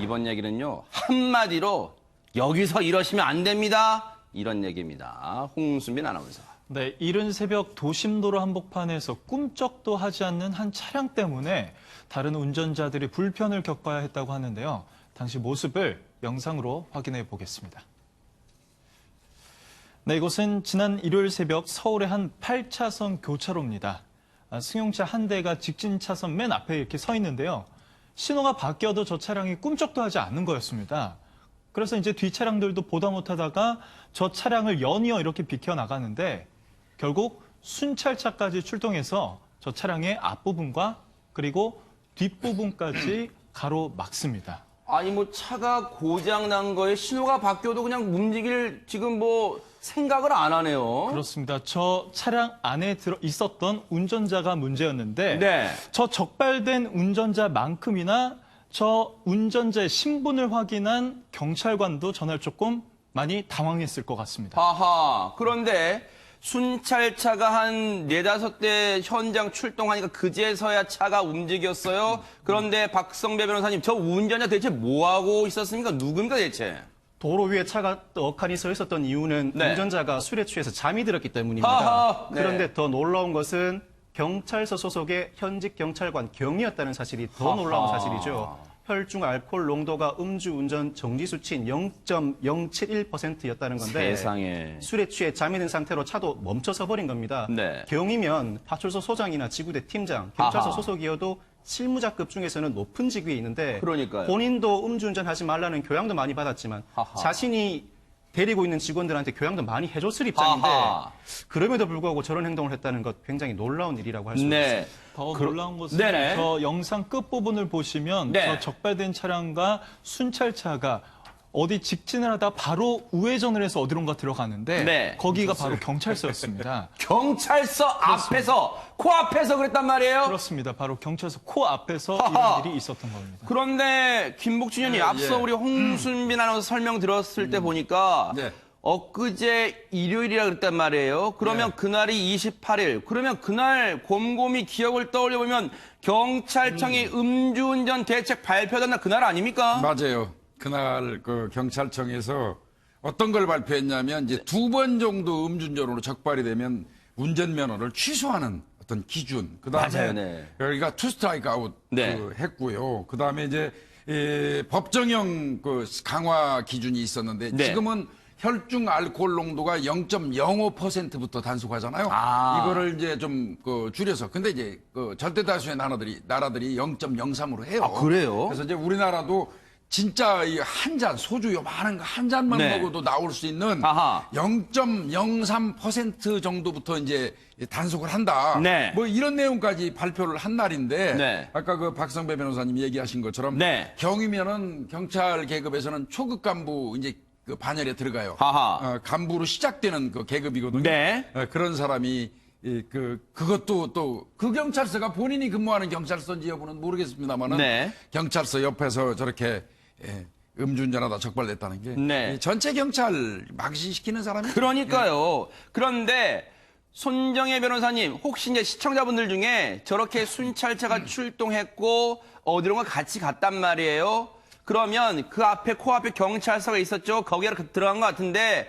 이번 얘기는요, 한마디로 여기서 이러시면 안 됩니다. 이런 얘기입니다. 홍순빈 아나운서. 네, 이른 새벽 도심도로 한복판에서 꿈쩍도 하지 않는 한 차량 때문에 다른 운전자들이 불편을 겪어야 했다고 하는데요. 당시 모습을 영상으로 확인해 보겠습니다. 네, 이곳은 지난 일요일 새벽 서울의 한 8차선 교차로입니다. 승용차 한 대가 직진 차선 맨 앞에 이렇게 서 있는데요. 신호가 바뀌어도 저 차량이 꿈쩍도 하지 않는 거였습니다. 그래서 이제 뒤 차량들도 보다 못하다가 저 차량을 연이어 이렇게 비켜나가는데 결국 순찰차까지 출동해서 저 차량의 앞부분과 그리고 뒷부분까지 가로막습니다. 아니 뭐 차가 고장 난 거에 신호가 바뀌어도 그냥 움직일 지금 뭐 생각을 안 하네요. 그렇습니다. 저 차량 안에 들어 있었던 운전자가 문제였는데 네. 저 적발된 운전자만큼이나 저 운전자의 신분을 확인한 경찰관도 전날 조금 많이 당황했을 것 같습니다. 하하. 그런데 순찰차가 한 4~5대 현장 출동하니까 그제서야 차가 움직였어요. 그런데 박성배 변호사님, 저 운전자 대체 뭐하고 있었습니까? 누군가 대체? 도로 위에 차가 떡하니 서 있었던 이유는 네. 운전자가 술에 취해서 잠이 들었기 때문입니다. 하하, 네. 그런데 더 놀라운 것은 경찰서 소속의 현직 경찰관 경이었다는 사실이 더 놀라운 사실이죠. 혈중 알코올 농도가 음주운전 정지 수치인 0.071%였다는 건데 세상에. 술에 취해 잠이 든 상태로 차도 멈춰서 버린 겁니다. 네. 경이면 파출소 소장이나 지구대 팀장, 경찰서 아하. 소속이어도 실무자급 중에서는 높은 직위에 있는데 그러니까요. 본인도 음주운전하지 말라는 교양도 많이 받았지만 아하. 자신이 데리고 있는 직원들한테 교양도 많이 해줬을 입장인데 아하. 그럼에도 불구하고 저런 행동을 했다는 것 굉장히 놀라운 일이라고 할 수 있습니다. 네. 더 놀라운 것은 네네. 저 영상 끝부분을 보시면 네. 저 적발된 차량과 순찰차가 어디 직진을 하다 바로 우회전을 해서 어디론가 들어가는데 네. 거기가 바로 경찰서였습니다. 경찰서 앞에서, 코앞에서 그랬단 말이에요? 그렇습니다. 바로 경찰서 코앞에서 하하. 이런 일이 있었던 겁니다. 그런데 김복준 의원이 앞서 우리 홍순빈 아나운서 설명 들었을 때 보니까 네. 엊그제 일요일이라 그랬단 말이에요. 그러면 네. 그날이 28일. 그러면 그날 곰곰이 기억을 떠올려 보면 경찰청이 음주운전 대책 발표한 날 그날 아닙니까? 맞아요. 그날 그 경찰청에서 어떤 걸 발표했냐면 이제 2번 정도 음주운전으로 적발이 되면 운전면허를 취소하는 어떤 기준. 그다음에 맞아요, 네. 여기가 투 스트라이크 아웃 네. 했고요. 그다음에 이제 법정형 그 강화 기준이 있었는데 네. 지금은 혈중 알코올 농도가 0.05%부터 단속하잖아요. 아. 이거를 이제 좀 줄여서. 근데 이제 그 절대 다수의 나라들이 0.03으로 해요. 아, 그래요? 그래서 이제 우리나라도 진짜 이 한 잔, 소주 요만한 거 한 잔만 네. 먹어도 나올 수 있는 아하. 0.03% 정도부터 이제 단속을 한다. 네. 뭐 이런 내용까지 발표를 한 날인데 네. 아까 그 박성배 변호사님 얘기하신 것처럼 네. 경이면은 경찰 계급에서는 초급 간부 이제 그 반열에 들어가요. 아하. 간부로 시작되는 그 계급이거든요. 네. 그런 사람이 그것도 또 그 경찰서가 본인이 근무하는 경찰서인지 여부는 모르겠습니다만은 네. 경찰서 옆에서 저렇게 음주운전하다 적발됐다는 게 네. 이 전체 경찰 망신시키는 사람이 그러니까요. 그런데 손정혜 변호사님, 혹시 이제 시청자분들 중에 저렇게 순찰차가 출동했고 어디론가 같이 갔단 말이에요. 그러면 그 앞에 코앞에 경찰서가 있었죠. 거기에 들어간 것 같은데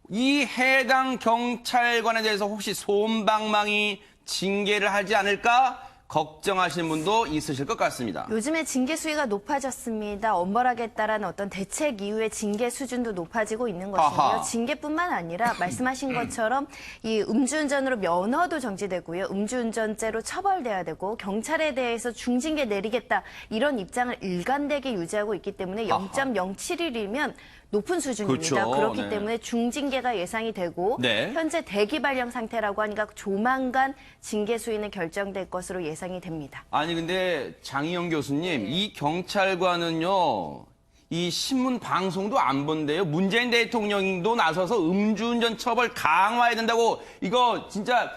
이 해당 경찰관에 대해서 혹시 솜방망이 징계를 하지 않을까 걱정하시는 분도 있으실 것 같습니다. 요즘에 징계 수위가 높아졌습니다. 엄벌하게 따른 어떤 대책 이후에 징계 수준도 높아지고 있는 것인데요. 아하. 징계뿐만 아니라 말씀하신 것처럼 이 음주운전으로 면허도 정지되고요. 음주운전죄로 처벌돼야 되고 경찰에 대해서 중징계 내리겠다 이런 입장을 일관되게 유지하고 있기 때문에 0.071이면 높은 수준입니다. 그렇죠. 그렇기 네. 때문에 중징계가 예상이 되고 네. 현재 대기 발령 상태라고 하니까 조만간 징계 수위는 결정될 것으로 예상이 됩니다. 아니 근데 장희영 교수님, 이 경찰관은요, 이 신문 방송도 안 본대요. 문재인 대통령도 나서서 음주운전 처벌 강화해야 된다고 이거 진짜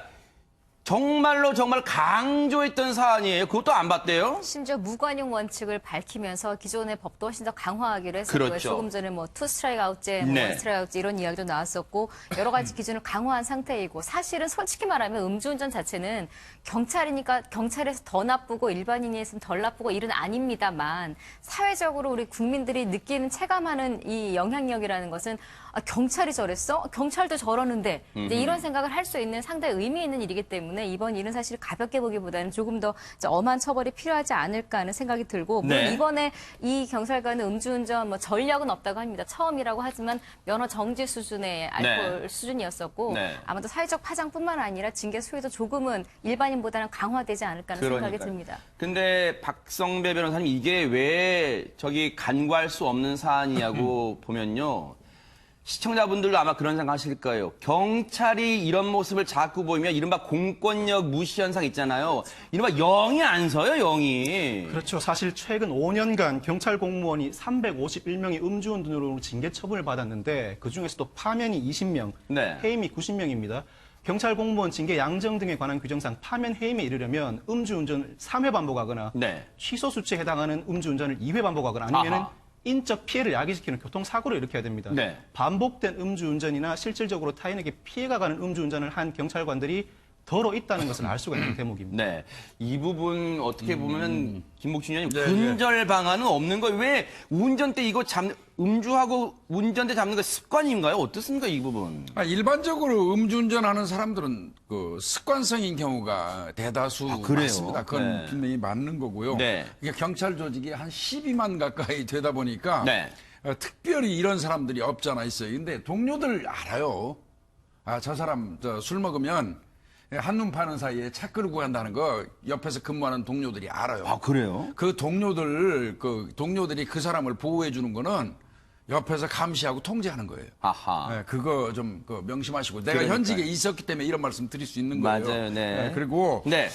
정말 강조했던 사안이에요. 그것도 안 봤대요? 심지어 무관용 원칙을 밝히면서 기존의 법도 훨씬 더 강화하기로 했었고요. 그렇죠. 조금 전에 뭐 투 스트라이크 아웃제, 네. 원 스트라이크 아웃제 이런 이야기도 나왔었고 여러 가지 기준을 강화한 상태이고 사실은 솔직히 말하면 음주운전 자체는 경찰이니까 경찰에서 더 나쁘고 일반인이 했으면 덜 나쁘고 일은 아닙니다만 사회적으로 우리 국민들이 느끼는 체감하는 이 영향력이라는 것은 경찰이 저랬어? 경찰도 저러는데 이제 이런 생각을 할 수 있는 상당히 의미 있는 일이기 때문에 이번 일은 사실 가볍게 보기보다는 조금 더 이제 엄한 처벌이 필요하지 않을까 하는 생각이 들고 물론 네. 이번에 이 경찰관은 음주운전 뭐 전력은 없다고 합니다. 처음이라고 하지만 면허 정지 수준의 알코올 수준이었었고 네. 아마도 사회적 파장뿐만 아니라 징계 수위도 조금은 일반인보다는 강화되지 않을까 하는 생각이 그러니까요. 듭니다. 근데 박성배 변호사님 이게 왜 저기 간과할 수 없는 사안이냐고 보면요. 시청자분들도 아마 그런 생각 하실 거예요. 경찰이 이런 모습을 자꾸 보이면 이른바 공권력 무시 현상 있잖아요. 이른바 영이 안 서요, 영이. 그렇죠. 사실 최근 5년간 경찰 공무원이 351명이 음주운전으로 징계 처분을 받았는데 그중에서도 파면이 20명, 네. 해임이 90명입니다. 경찰 공무원 징계 양정 등에 관한 규정상 파면 해임에 이르려면 음주운전을 3회 반복하거나 네. 취소 수치에 해당하는 음주운전을 2회 반복하거나 아니면은 아하. 인적 피해를 야기시키는 교통사고를 일으켜야 됩니다. 네. 반복된 음주운전이나 실질적으로 타인에게 피해가 가는 음주운전을 한 경찰관들이 더러 있다는 것을 알 수가 있는 대목입니다. 네. 이 부분 어떻게 보면 김복준 의원님 네, 근절 방안은 없는 거예요. 왜 운전대 이거 음주하고 운전대 잡는 거 습관인가요? 어떻습니까, 이 부분? 일반적으로 음주운전하는 사람들은 그 습관성인 경우가 대다수 그래요? 맞습니다. 그건 네. 분명히 맞는 거고요. 네. 이게 경찰 조직이 한 12만 가까이 되다 보니까 네. 특별히 이런 사람들이 없잖아 있어요. 근데 동료들 알아요. 저 사람 술 먹으면 한눈 파는 사이에 차 끌고 간다는 거 옆에서 근무하는 동료들이 알아요. 그래요? 그 동료들이 그 사람을 보호해 주는 거는 옆에서 감시하고 통제하는 거예요. 아하. 네, 그거 좀 명심하시고 내가 그러니까요. 현직에 있었기 때문에 이런 말씀 드릴 수 있는 거예요. 맞아요, 네. 그리고 네.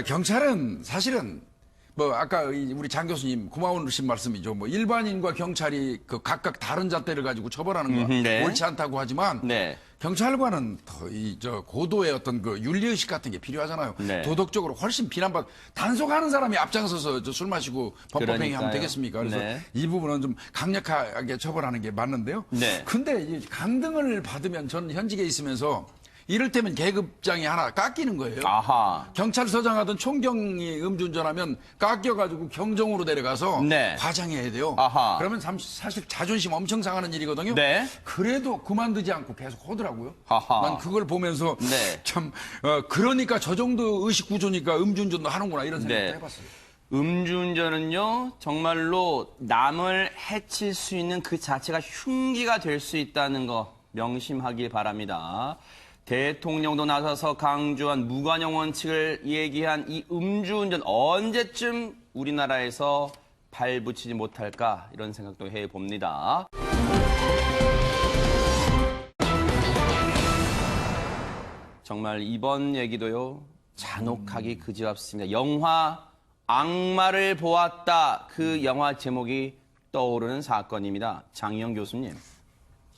경찰은 사실은 아까 우리 장 교수님 고마우신 말씀이죠. 일반인과 경찰이 그 각각 다른 잣대를 가지고 처벌하는 거 네. 옳지 않다고 하지만 네. 경찰관은 더 고도의 어떤 그 윤리의식 같은 게 필요하잖아요. 네. 도덕적으로 훨씬 단속하는 사람이 앞장서서 술 마시고 범법행위 하면 그러니까요. 되겠습니까? 그래서 네. 이 부분은 좀 강력하게 처벌하는 게 맞는데요. 네. 근데 이 강등을 받으면 저는 현직에 있으면서 이를테면 계급장이 하나 깎이는 거예요. 아하. 경찰서장 하던 총경이 음주운전하면 깎여가지고 경정으로 내려가서 네. 과장해야 돼요. 아하. 그러면 사실 자존심 엄청 상하는 일이거든요. 네. 그래도 그만두지 않고 계속 하더라고요. 아하. 난 그걸 보면서 네. 참 그러니까 저 정도 의식 구조니까 음주운전도 하는구나 이런 생각도 네. 해봤어요. 음주운전은요, 정말로 남을 해칠 수 있는 그 자체가 흉기가 될 수 있다는 거 명심하길 바랍니다. 대통령도 나서서 강조한 무관용 원칙을 얘기한 이 음주운전 언제쯤 우리나라에서 발붙이지 못할까 이런 생각도 해봅니다. 정말 이번 얘기도요. 잔혹하기 그지없습니다. 영화 악마를 보았다. 그 영화 제목이 떠오르는 사건입니다. 장희영 교수님.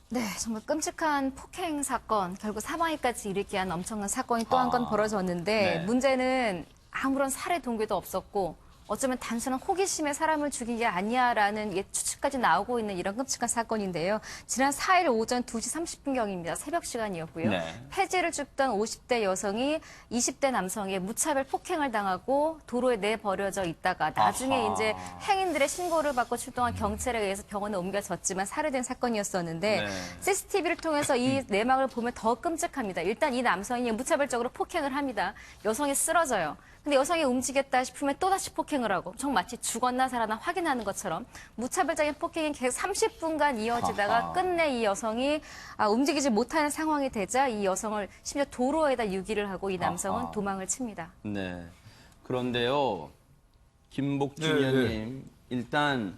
네, 정말 끔찍한 폭행 사건, 결국 사망에까지 이르게 한 엄청난 사건이 또 한 건 벌어졌는데 네. 문제는 아무런 살해 동기도 없었고 어쩌면 단순한 호기심에 사람을 죽인 게 아니야라는 추측까지 나오고 있는 이런 끔찍한 사건인데요. 지난 4일 오전 2시 30분경입니다. 새벽 시간이었고요. 네. 폐지를 줍던 50대 여성이 20대 남성에게 무차별 폭행을 당하고 도로에 내버려져 있다가 나중에 아하. 이제 행인들의 신고를 받고 출동한 경찰에 의해서 병원에 옮겨졌지만 살해된 사건이었었는데 네. CCTV를 통해서 이 내막을 보면 더 끔찍합니다. 일단 이 남성이 무차별적으로 폭행을 합니다. 여성이 쓰러져요. 근데 여성이 움직였다 싶으면 또다시 폭행을 하고 정말 마치 죽었나 살아나 확인하는 것처럼 무차별적인 폭행이 계속 30분간 이어지다가 아하. 끝내 이 여성이 움직이지 못하는 상황이 되자 이 여성을 심지어 도로에다 유기를 하고 이 남성은 아하. 도망을 칩니다. 네. 그런데요, 김복준 네, 의원님, 일단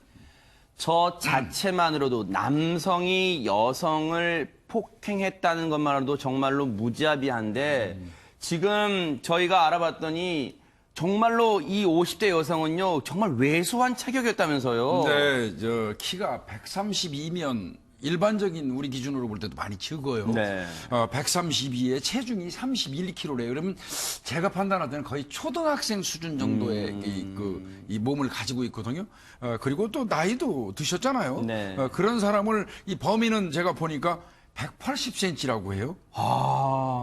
저 자체만으로도 남성이 여성을 폭행했다는 것만으로도 정말로 무자비한데 지금 저희가 알아봤더니 정말로 이 50대 여성은요, 정말 왜소한 체격이었다면서요. 근데 키가 132면 일반적인 우리 기준으로 볼 때도 많이 적어요. 네. 132에 체중이 31kg래요. 그러면 제가 판단할 때는 거의 초등학생 수준 정도의 이 몸을 가지고 있거든요. 그리고 또 나이도 드셨잖아요. 네. 그런 사람을 이 범인은 제가 보니까 180cm라고 해요.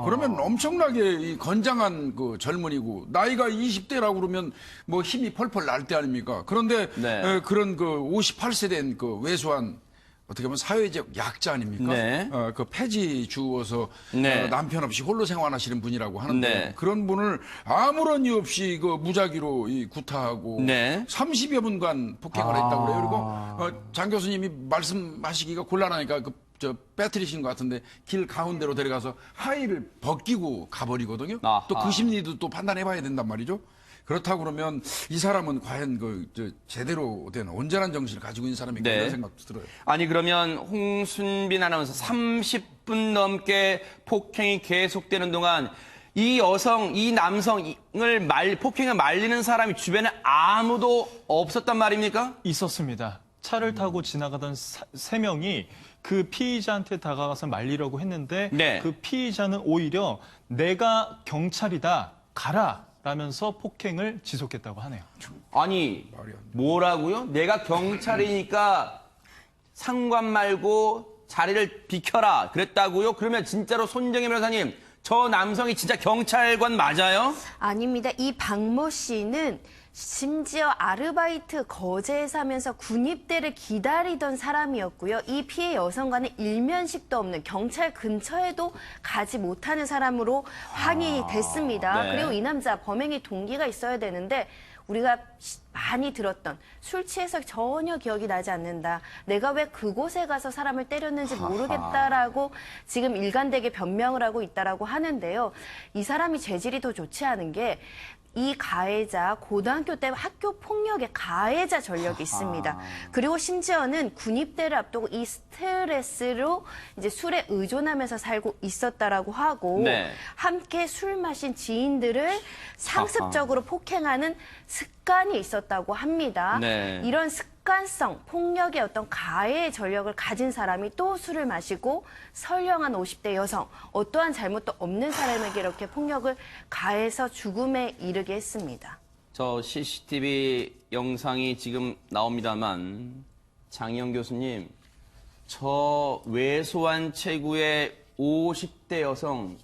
그러면 엄청나게 이 건장한 그 젊은이고 나이가 20대라고 그러면 뭐 힘이 펄펄 날 때 아닙니까? 그런데 네. 그런 그 58세 된 그 왜소한 어떻게 보면 사회적 약자 아닙니까? 네. 그 폐지 주어서 네. 남편 없이 홀로 생활하시는 분이라고 하는데 네. 그런 분을 아무런 이유 없이 그 무작위로 이 구타하고 네. 30여 분간 폭행을 했다고 그래요. 그리고 장 교수님이 말씀하시기가 곤란하니까 저 빼트리신 것 같은데 길 가운데로 데려가서 하의를 벗기고 가버리거든요. 아하. 또 그 심리도 또 판단해봐야 된단 말이죠. 그렇다고 그러면 이 사람은 과연 제대로 된 온전한 정신을 가지고 있는 사람인가 네. 이런 생각도 들어요. 아니 그러면 홍순빈 아나운서 30분 넘게 폭행이 계속되는 동안 이 여성, 이 남성을 폭행을 말리는 사람이 주변에 아무도 없었단 말입니까? 있었습니다. 차를 타고 지나가던 세 명이 그 피의자한테 다가가서 말리려고 했는데 네. 그 피의자는 오히려 내가 경찰이다, 가라 라면서 폭행을 지속했다고 하네요. 아니 뭐라고요? 내가 경찰이니까 상관 말고 자리를 비켜라 그랬다고요? 그러면 진짜로 손정혜 변호사님 저 남성이 진짜 경찰관 맞아요? 아닙니다. 이 박모 씨는 심지어 아르바이트 거제에 사면서 군입대를 기다리던 사람이었고요. 이 피해 여성과는 일면식도 없는 경찰 근처에도 가지 못하는 사람으로 확인이 됐습니다. 네. 그리고 이 남자 범행의 동기가 있어야 되는데 우리가 많이 들었던 술 취해서 전혀 기억이 나지 않는다. 내가 왜 그곳에 가서 사람을 때렸는지 모르겠다라고 지금 일관되게 변명을 하고 있다라고 하는데요. 이 사람이 재질이 더 좋지 않은 게 이 가해자 고등학교 때 학교 폭력의 가해자 전력이 있습니다. 그리고 심지어는 군입대를 앞두고 이 스트레스로 이제 술에 의존하면서 살고 있었다라고 하고 네. 함께 술 마신 지인들을 상습적으로 폭행하는 습관이 있었다고 합니다. 네. 이런 습관성, 폭력의 어떤 가해의 전력을 가진 사람이 또 술을 마시고 선량한 50대 여성, 어떠한 잘못도 없는 사람에게 이렇게 폭력을 가해서 죽음에 이르게 했습니다. 저 CCTV 영상이 지금 나옵니다만 장희영 교수님 저 왜소한 체구의 50대 여성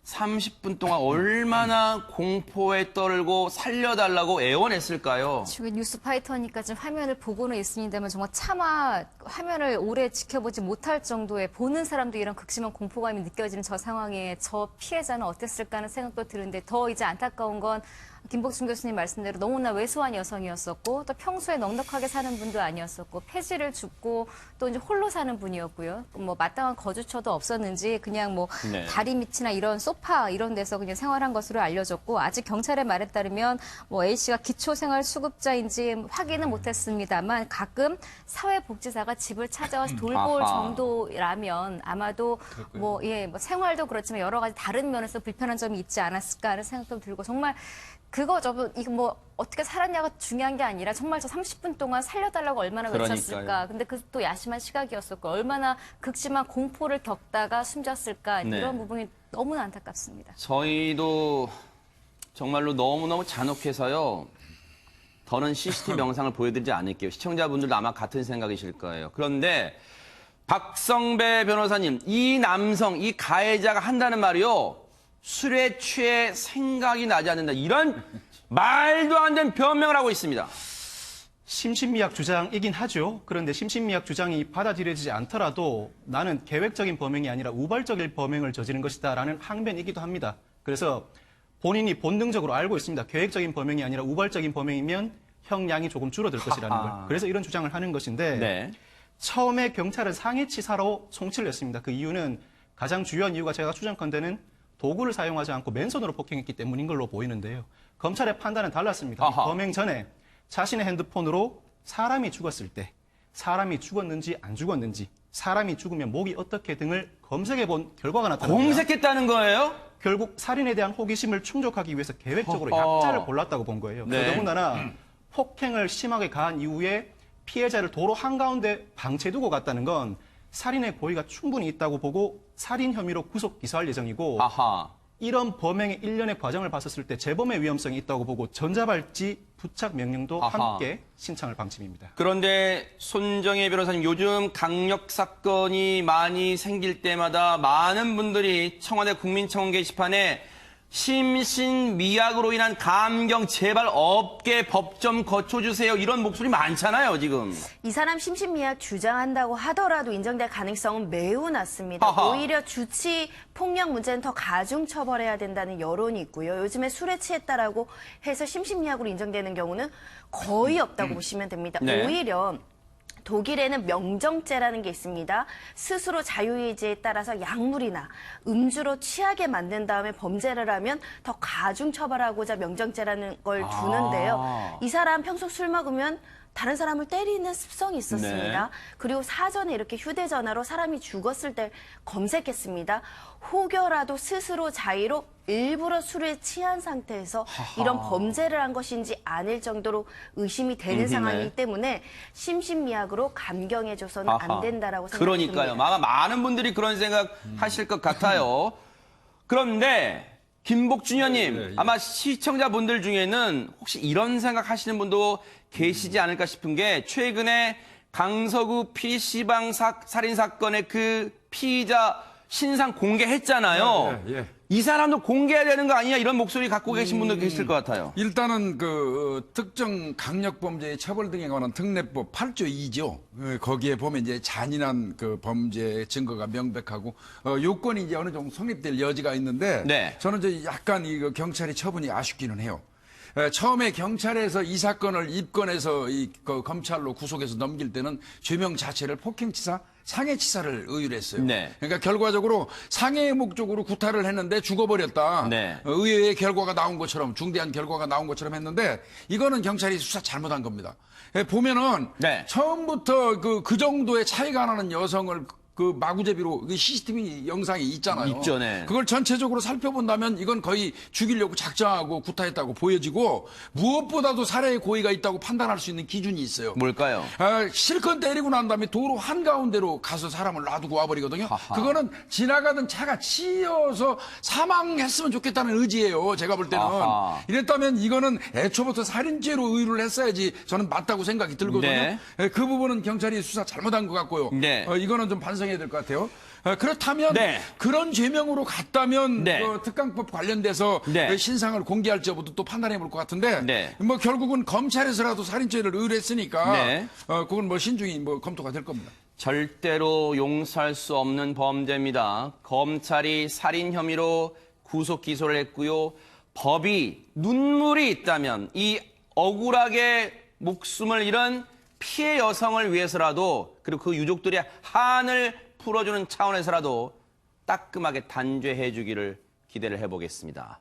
30분 동안 얼마나 공포에 떨고 살려달라고 애원했을까요? 지금 뉴스파이터니까 지금 화면을 보고는 있습니다만 정말 차마 화면을 오래 지켜보지 못할 정도의 보는 사람도 이런 극심한 공포감이 느껴지는 저 상황에 저 피해자는 어땠을까 하는 생각도 드는데 더 이제 안타까운 건 김복준 교수님 말씀대로 너무나 왜소한 여성이었었고 또 평소에 넉넉하게 사는 분도 아니었었고 폐지를 줍고 또 이제 홀로 사는 분이었고요. 뭐 마땅한 거주처도 없었는지 그냥 뭐 네. 다리 밑이나 이런 소파 이런 데서 그냥 생활한 것으로 알려졌고 아직 경찰의 말에 따르면 뭐 A 씨가 기초생활수급자인지 확인은 못했습니다만 가끔 사회복지사가 집을 찾아와서 돌볼 아하. 정도라면 아마도 뭐 생활도 그렇지만 여러 가지 다른 면에서 불편한 점이 있지 않았을까 하는 생각도 들고 정말 이거 뭐 어떻게 살았냐가 중요한 게 아니라 정말 저 30분 동안 살려달라고 얼마나 그러니까요. 외쳤을까. 근데 그 또 야심한 시각이었었고 얼마나 극심한 공포를 겪다가 숨졌을까. 네. 이런 부분이 너무나 안타깝습니다. 저희도 정말로 너무너무 잔혹해서요. 더는 CCTV 영상을 보여드리지 않을게요. 시청자분들도 아마 같은 생각이실 거예요. 그런데 박성배 변호사님, 이 남성, 이 가해자가 한다는 말이요. 술에 취해 생각이 나지 않는다. 이런 말도 안 되는 변명을 하고 있습니다. 심신미약 주장이긴 하죠. 그런데 심신미약 주장이 받아들여지지 않더라도 나는 계획적인 범행이 아니라 우발적인 범행을 저지른 것이다라는 항변이기도 합니다. 그래서 본인이 본능적으로 알고 있습니다. 계획적인 범행이 아니라 우발적인 범행이면 형량이 조금 줄어들 것이라는 걸. 그래서 이런 주장을 하는 것인데 네. 처음에 경찰은 상해치사로 송치를 했습니다. 그 이유는 가장 주요한 이유가 제가 추정컨대는 도구를 사용하지 않고 맨손으로 폭행했기 때문인 걸로 보이는데요. 검찰의 판단은 달랐습니다. 아하. 범행 전에 자신의 핸드폰으로 사람이 죽었을 때 사람이 죽었는지 안 죽었는지 사람이 죽으면 목이 어떻게 등을 검색해 본 결과가 나타납니다. 검색했다는 거예요? 결국 살인에 대한 호기심을 충족하기 위해서 계획적으로 허허. 약자를 골랐다고 본 거예요. 네. 더군다나 폭행을 심하게 가한 이후에 피해자를 도로 한가운데 방치해두고 갔다는 건 살인의 고의가 충분히 있다고 보고 살인 혐의로 구속 기소할 예정이고 아하. 이런 범행의 일련의 과정을 봤었을 때 재범의 위험성이 있다고 보고 전자발찌 부착 명령도 아하. 함께 신청할 방침입니다. 그런데 손정혜 변호사님, 요즘 강력 사건이 많이 생길 때마다 많은 분들이 청와대 국민청원 게시판에 심신미약으로 인한 감경 제발 없게 법 좀 거쳐주세요. 이런 목소리 많잖아요, 지금. 이 사람 심신미약 주장한다고 하더라도 인정될 가능성은 매우 낮습니다. 아하. 오히려 주치 폭력 문제는 더 가중 처벌해야 된다는 여론이 있고요. 요즘에 술에 취했다라고 해서 심신미약으로 인정되는 경우는 거의 없다고 보시면 됩니다. 네. 오히려 독일에는 명정죄라는 게 있습니다. 스스로 자유의지에 따라서 약물이나 음주로 취하게 만든 다음에 범죄를 하면 더 가중 처벌하고자 명정죄라는 걸 두는데요. 이 사람 평소 술 먹으면 다른 사람을 때리는 습성이 있었습니다. 네. 그리고 사전에 이렇게 휴대전화로 사람이 죽었을 때 검색했습니다. 혹여라도 스스로 자의로 일부러 술에 취한 상태에서 이런 범죄를 한 것인지 아닐 정도로 의심이 되는 상황이기 때문에 심신미약으로 감경해줘서는 안 아하. 된다라고 생각합니다. 그러니까요. 아마 많은 분들이 그런 생각 하실 것 같아요. 그런데 김복준 의원님, 아마 시청자분들 중에는 혹시 이런 생각 하시는 분도 계시지 않을까 싶은 게 최근에 강서구 PC방 살인 사건의 그 피의자 신상 공개했잖아요. 예, 예. 이 사람도 공개해야 되는 거 아니냐 이런 목소리 갖고 계신 분도 계실 것 같아요. 일단은 그 특정 강력범죄의 처벌 등에 관한 특례법 8조 2죠. 거기에 보면 이제 잔인한 그 범죄 증거가 명백하고 요건이 이제 어느 정도 성립될 여지가 있는데 네. 저는 이제 약간 이 경찰의 처분이 아쉽기는 해요. 처음에 경찰에서 이 사건을 입건해서 그 검찰로 구속해서 넘길 때는 죄명 자체를 폭행치사, 상해치사를 의율했어요. 네. 그러니까 결과적으로 상해의 목적으로 구타를 했는데 죽어버렸다. 네. 의외의 결과가 나온 것처럼 중대한 결과가 나온 것처럼 했는데 이거는 경찰이 수사 잘못한 겁니다. 보면은 네. 처음부터 그 정도의 차이가 나는 여성을 그 마구제비로 CCTV 영상이 있잖아요. 있죠, 네. 그걸 전체적으로 살펴본다면 이건 거의 죽이려고 작정하고 구타했다고 보여지고 무엇보다도 살해의 고의가 있다고 판단할 수 있는 기준이 있어요. 뭘까요? 실컷 때리고 난 다음에 도로 한가운데로 가서 사람을 놔두고 와버리거든요. 그거는 지나가던 차가 치여서 사망했으면 좋겠다는 의지예요. 제가 볼 때는. 아하. 이랬다면 이거는 애초부터 살인죄로 의유를 했어야지 저는 맞다고 생각이 들거든요. 네. 그 부분은 경찰이 수사 잘못한 것 같고요. 네. 이거는 좀 반성해야 될 것 같아요. 그렇다면 네. 그런 죄명으로 갔다면 네. 특강법 관련돼서 네. 신상을 공개할지 여부도 또 판단해 볼 것 같은데 네. 뭐 결국은 검찰에서라도 살인죄를 의뢰했으니까 네. 그건 뭐 신중히 뭐 검토가 될 겁니다. 절대로 용서할 수 없는 범죄입니다. 검찰이 살인 혐의로 구속 기소를 했고요. 법이 눈물이 있다면 이 억울하게 목숨을 잃은 피해 여성을 위해서라도 그리고 그 유족들의 한을 풀어주는 차원에서라도 따끔하게 단죄해 주기를 기대를 해보겠습니다.